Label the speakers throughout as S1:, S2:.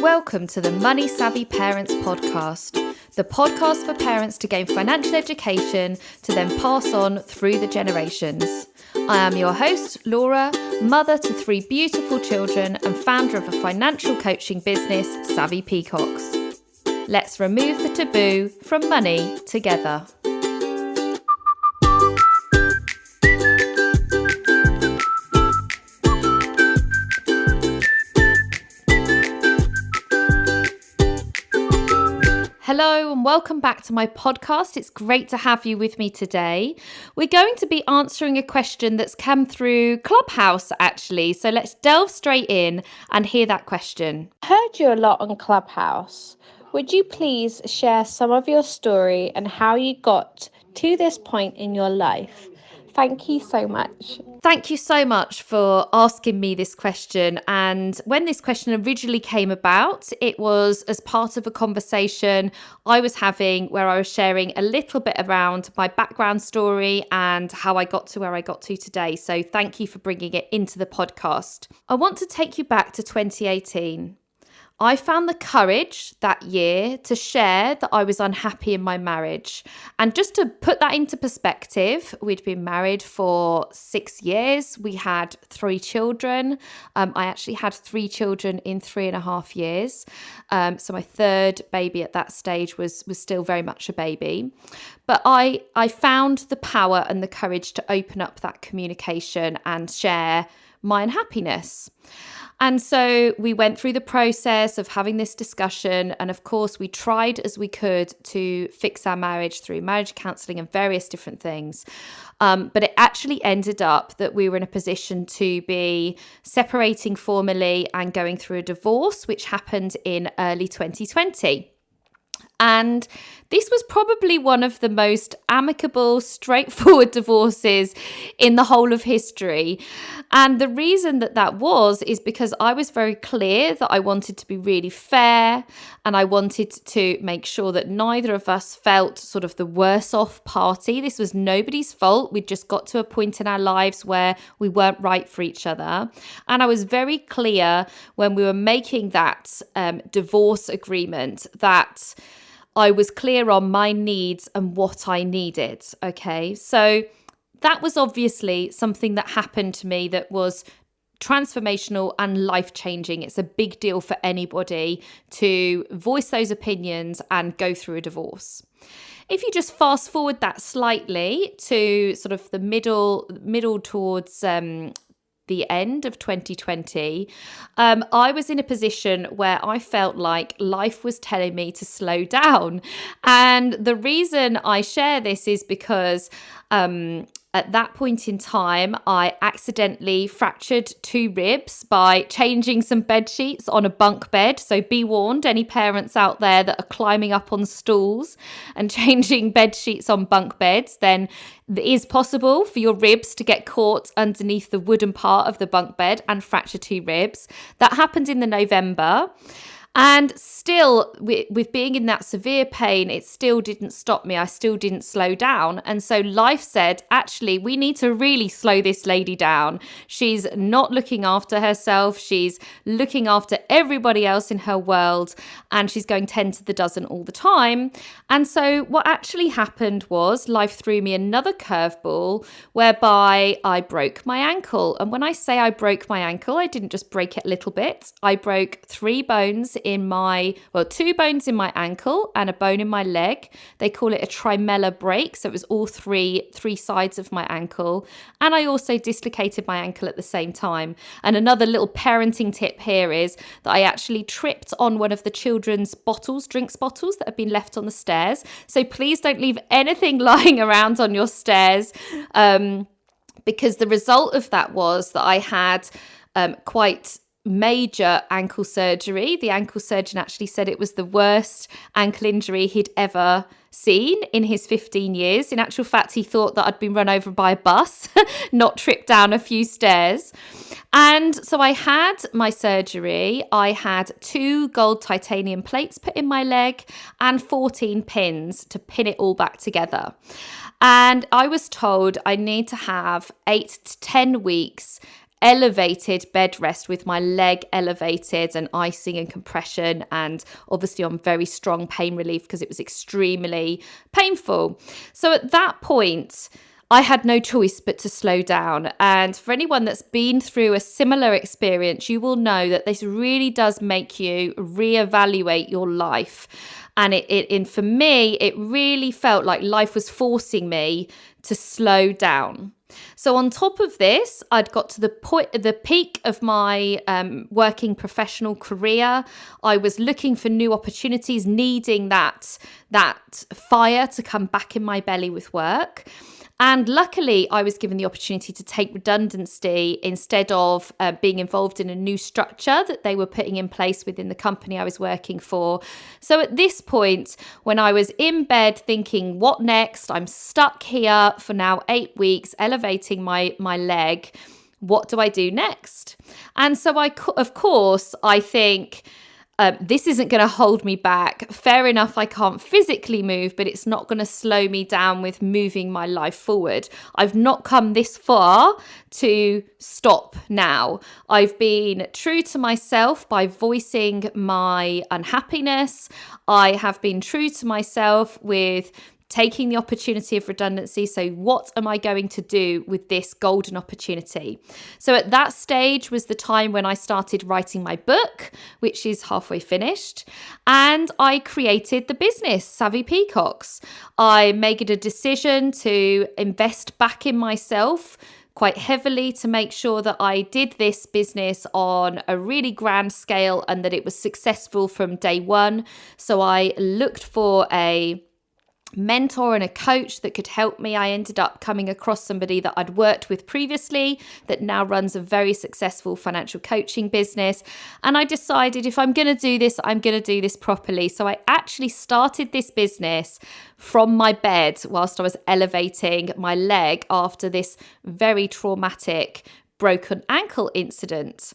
S1: Welcome to the Money Savvy Parents Podcast, the podcast for parents to gain financial education to then pass on through the generations. I am your host, Laura, mother to 3 beautiful children and founder of a financial coaching business, Savvy Peacocks. Let's remove the taboo from money together. Hello and welcome back to my podcast. It's great to have you with me today. We're going to be answering a question that's come through Clubhouse actually. So let's delve straight in and hear that question.
S2: I heard you a lot on Clubhouse. Would you please share some of your story and how you got to this point in your life? Thank you so much.
S1: Thank you so much for asking me this question. And when this question originally came about, it was as part of a conversation I was having where I was sharing a little bit around my background story and how I got to where I got to today. So thank you for bringing it into the podcast. I want to take you back to 2018. I found the courage that year to share that I was unhappy in my marriage. And just to put that into perspective, we'd been married for 6 years. We had 3 children. I actually had 3 children in 3.5 years. So my 3rd baby at that stage was still very much a baby. But I found the power and the courage to open up that communication and share my unhappiness. And so we went through the process of having this discussion. And of course, we tried as we could to fix our marriage through marriage counselling and various different things. But it actually ended up that we were in a position to be separating formally and going through a divorce, which happened in early 2020. And this was probably one of the most amicable, straightforward divorces in the whole of history. And the reason that was is because I was very clear that I wanted to be really fair and I wanted to make sure that neither of us felt sort of the worse off party. This was nobody's fault. We'd just got to a point in our lives where we weren't right for each other. And I was very clear when we were making that divorce agreement that I was clear on my needs and what I needed. Okay, so that was obviously something that happened to me that was transformational and life-changing. It's a big deal for anybody to voice those opinions and go through a divorce. If you just fast forward that slightly to sort of the middle towards the end of 2020, I was in a position where I felt like life was telling me to slow down. And the reason I share this is because at that point in time, I accidentally fractured 2 ribs by changing some bed sheets on a bunk bed. So be warned, any parents out there that are climbing up on stools and changing bed sheets on bunk beds, then it is possible for your ribs to get caught underneath the wooden part of the bunk bed and fracture 2 ribs. That happened in the November. And still, with being in that severe pain, it still didn't stop me. I still didn't slow down. And so life said, actually, we need to really slow this lady down. She's not looking after herself. She's looking after everybody else in her world. And she's going 10 to the dozen all the time. And so what actually happened was life threw me another curveball whereby I broke my ankle. And when I say I broke my ankle, I didn't just break it a little bit. I broke 3 bones in my, 2 bones in my ankle and a bone in my leg. They call it a tremella break. So it was all three sides of my ankle. And I also dislocated my ankle at the same time. And another little parenting tip here is that I actually tripped on one of the children's drinks bottles that have been left on the stairs. So please don't leave anything lying around on your stairs, because the result of that was that I had quite major ankle surgery. The ankle surgeon actually said it was the worst ankle injury he'd ever seen in his 15 years. In actual fact, he thought that I'd been run over by a bus, not tripped down a few stairs. And so I had my surgery. I had 2 gold titanium plates put in my leg and 14 pins to pin it all back together. And I was told I need to have 8 to 10 weeks elevated bed rest with my leg elevated and icing and compression, and obviously on very strong pain relief because it was extremely painful. So at that point, I had no choice but to slow down. And for anyone that's been through a similar experience, you will know that this really does make you reevaluate your life. And for me, it really felt like life was forcing me to slow down. So on top of this, I'd got to the peak of my working professional career. I was looking for new opportunities, needing that fire to come back in my belly with work. And luckily, I was given the opportunity to take redundancy instead of being involved in a new structure that they were putting in place within the company I was working for. So at this point, when I was in bed thinking, what next? I'm stuck here for now 8 weeks, elevating my leg. What do I do next? And so of course, I think, this isn't going to hold me back. Fair enough, I can't physically move, but it's not going to slow me down with moving my life forward. I've not come this far to stop now. I've been true to myself by voicing my unhappiness. I have been true to myself with taking the opportunity of redundancy. So what am I going to do with this golden opportunity? So at that stage was the time when I started writing my book, which is halfway finished. And I created the business, Savvy Peacocks. I made a decision to invest back in myself quite heavily to make sure that I did this business on a really grand scale and that it was successful from day one. So I looked for a mentor and a coach that could help me. I ended up coming across somebody that I'd worked with previously that now runs a very successful financial coaching business. And I decided if I'm going to do this, I'm going to do this properly. So I actually started this business from my bed whilst I was elevating my leg after this very traumatic broken ankle incident.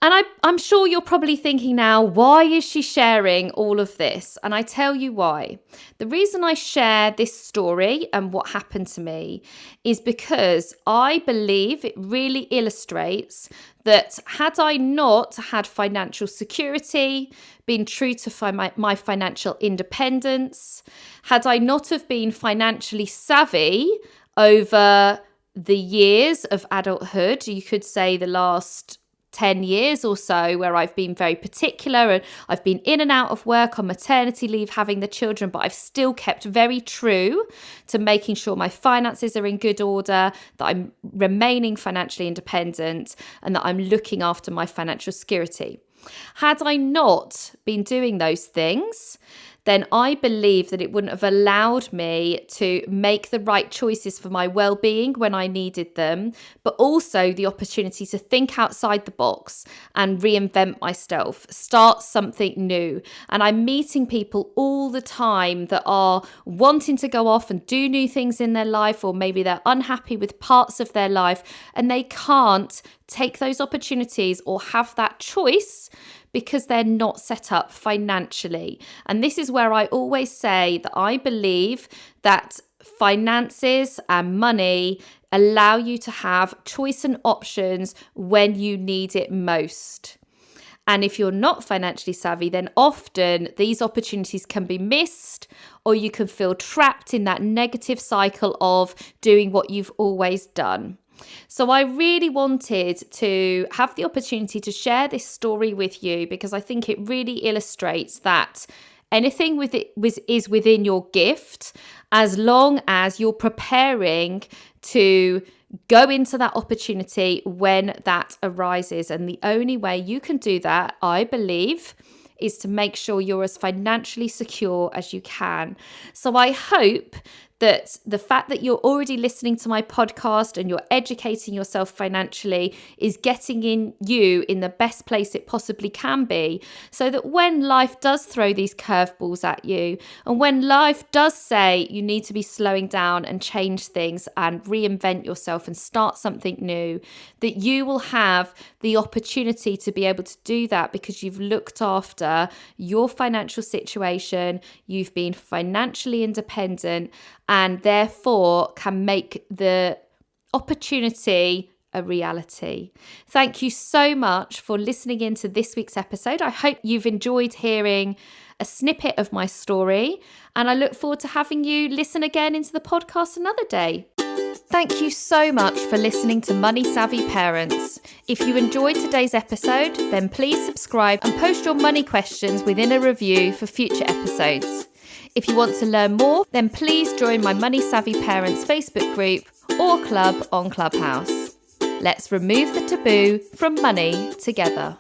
S1: And I'm sure you're probably thinking now, why is she sharing all of this? And I tell you why. The reason I share this story and what happened to me is because I believe it really illustrates that had I not had financial security, been true to my financial independence, had I not have been financially savvy over the years of adulthood, you could say the last 10 years or so, where I've been very particular and I've been in and out of work on maternity leave, having the children, but I've still kept very true to making sure my finances are in good order, that I'm remaining financially independent, and that I'm looking after my financial security. Had I not been doing those things, then I believe that it wouldn't have allowed me to make the right choices for my well-being when I needed them, but also the opportunity to think outside the box and reinvent myself, start something new. And I'm meeting people all the time that are wanting to go off and do new things in their life, or maybe they're unhappy with parts of their life and they can't take those opportunities or have that choice because they're not set up financially. And this is where I always say that I believe that finances and money allow you to have choice and options when you need it most. And if you're not financially savvy, then often these opportunities can be missed, or you can feel trapped in that negative cycle of doing what you've always done. So I really wanted to have the opportunity to share this story with you because I think it really illustrates that anything is within your gift, as long as you're preparing to go into that opportunity when that arises. And the only way you can do that, I believe, is to make sure you're as financially secure as you can. So I hope that the fact that you're already listening to my podcast and you're educating yourself financially is getting you in the best place it possibly can be, so that when life does throw these curveballs at you, and when life does say you need to be slowing down and change things and reinvent yourself and start something new, that you will have the opportunity to be able to do that because you've looked after your financial situation, you've been financially independent, and therefore can make the opportunity a reality. Thank you so much for listening into this week's episode. I hope you've enjoyed hearing a snippet of my story, and I look forward to having you listen again into the podcast another day. Thank you so much for listening to Money Savvy Parents. If you enjoyed today's episode, then please subscribe and post your money questions within a review for future episodes. If you want to learn more, then please join my Money Savvy Parents Facebook group or club on Clubhouse. Let's remove the taboo from money together.